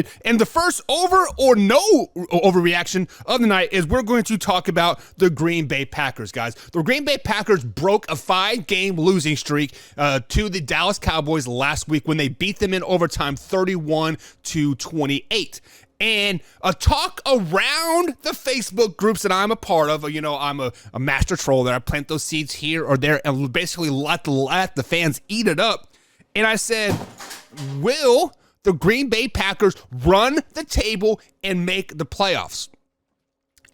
excited. And the first over or no overreaction of the night is we're going to talk about the Green Bay Packers, guys. The Green Bay Packers broke a 5-game losing streak to the Dallas Cowboys last week when they beat them in overtime 31-28. And a talk around the Facebook groups that I'm a part of, I'm a master troll there. I plant those seeds here or there and basically let the fans eat it up. And I said, will the Green Bay Packers run the table and make the playoffs?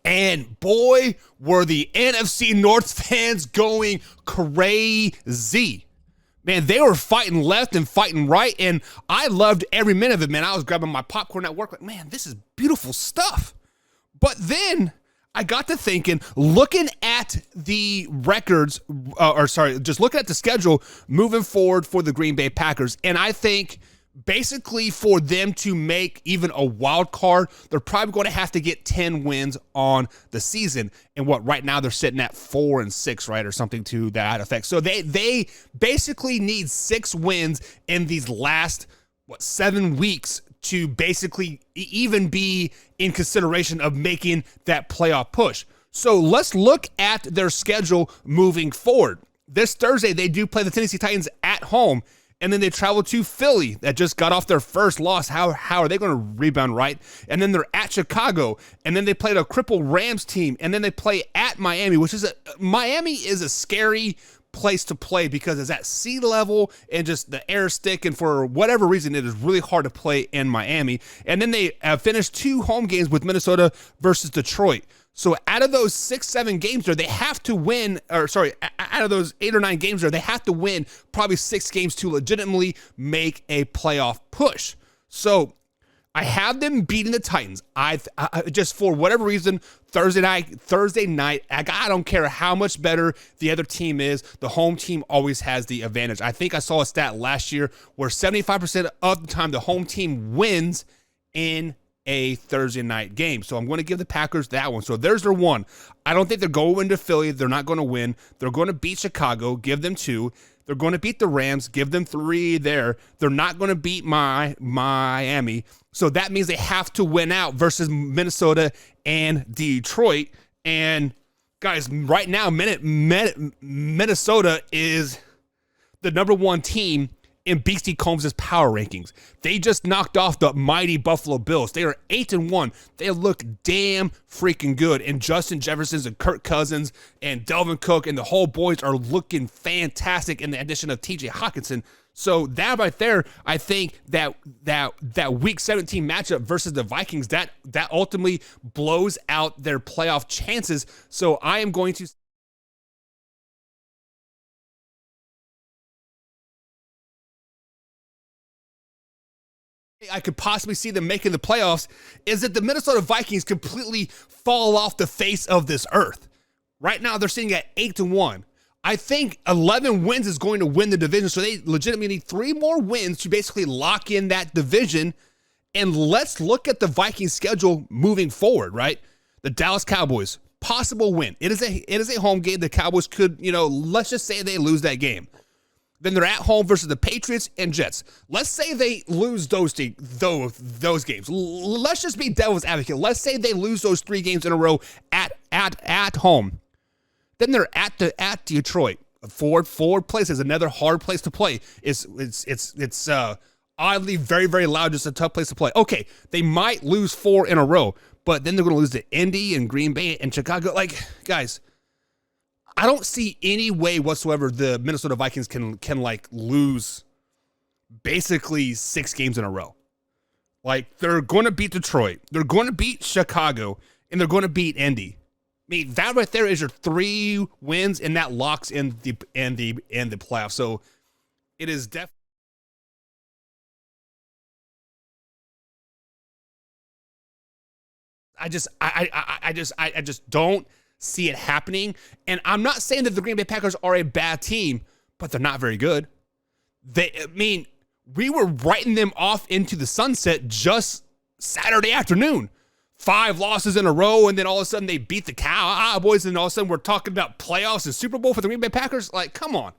And boy, were the NFC North fans going crazy. Man, they were fighting left and fighting right, and I loved every minute of it, man. I was grabbing my popcorn at work like, man, this is beautiful stuff. But then I got to thinking, looking at the records, just looking at the schedule moving forward for the Green Bay Packers, and I think basically for them to make even a wild card, they're probably going to have to get 10 wins on the season. And right now they're sitting at 4-6, right? Or something to that effect. So they basically need 6 wins in these last, 7 weeks to basically even be in consideration of making that playoff push. So let's look at their schedule moving forward. This Thursday, they do play the Tennessee Titans at home. And then they travel to Philly that just got off their first loss. How are they going to rebound, right? And then they're at Chicago. And then they played a crippled Rams team. And then they play at Miami, Miami is a scary place to play because it's at sea level and just the air stick. And for whatever reason, it is really hard to play in Miami. And then they finished 2 home games with Minnesota versus Detroit. So out of those 6-7 games there, they have to win, out of those 8 or 9 games there, they have to win probably 6 games to legitimately make a playoff push. So I have them beating the Titans. I just for whatever reason, Thursday night, I don't care how much better the other team is, the home team always has the advantage. I think I saw a stat last year where 75% of the time the home team wins in a Thursday night game. So I'm going to give the Packers that one. So there's their one. I don't think they're going to Philly. They're not going to win. They're going to beat Chicago, give them 2. They're going to beat the Rams, give them 3 there. They're not going to beat Miami. So that means they have to win out versus Minnesota and Detroit. And guys, right now, Minnesota is the number 1 team in Beastie Combs' power rankings. They just knocked off the mighty Buffalo Bills. They are 8-1. They look damn freaking good. And Justin Jefferson and Kirk Cousins and Delvin Cook and the whole boys are looking fantastic in the addition of TJ Hawkinson. So that right there, I think that Week 17 matchup versus the Vikings, that ultimately blows out their playoff chances. So I am going to I could possibly see them making the playoffs is that the Minnesota Vikings completely fall off the face of this earth. Right now, they're sitting at 8-1. I think 11 wins is going to win the division, so they legitimately need 3 more wins to basically lock in that division. And let's look at the Vikings schedule moving forward, right? The Dallas Cowboys, possible win. It is a home game. The Cowboys could, let's just say they lose that game. Then they're at home versus the Patriots and Jets. Let's say they lose those games. Let's just be devil's advocate. Let's say they lose those 3 games in a row at home. Then they're at Detroit. Ford Place is another hard place to play. It's oddly very, very loud. Just a tough place to play. Okay, they might lose 4 in a row, but then they're going to lose to Indy and Green Bay and Chicago. Like, guys, I don't see any way whatsoever the Minnesota Vikings can lose basically 6 games in a row. Like, they're going to beat Detroit, they're going to beat Chicago, and they're going to beat Indy. I mean, that right there is your 3 wins, and that locks in the playoffs. So it is definitely. I just don't see it happening. And I'm not saying that the Green Bay Packers are a bad team, but they're not very good. We were writing them off into the sunset just Saturday afternoon. 5 losses in a row, and then all of a sudden they beat the Cowboys, and all of a sudden we're talking about playoffs and Super Bowl for the Green Bay Packers. Like, come on.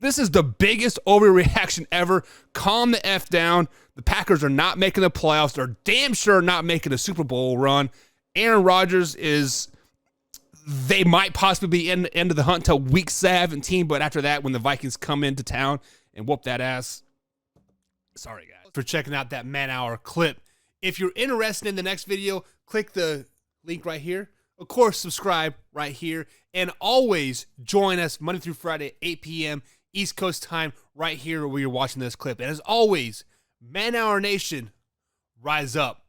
This is the biggest overreaction ever. Calm the F down. The Packers are not making the playoffs. They're damn sure not making a Super Bowl run. Aaron Rodgers they might possibly be end of the hunt until week 17, but after that, when the Vikings come into town and whoop that ass. Sorry, guys, for checking out that man-hour clip. If you're interested in the next video, click the link right here. Of course, subscribe right here. And always join us Monday through Friday, 8 p.m. East Coast time, right here where you're watching this clip. And as always, Man Hour Nation, rise up.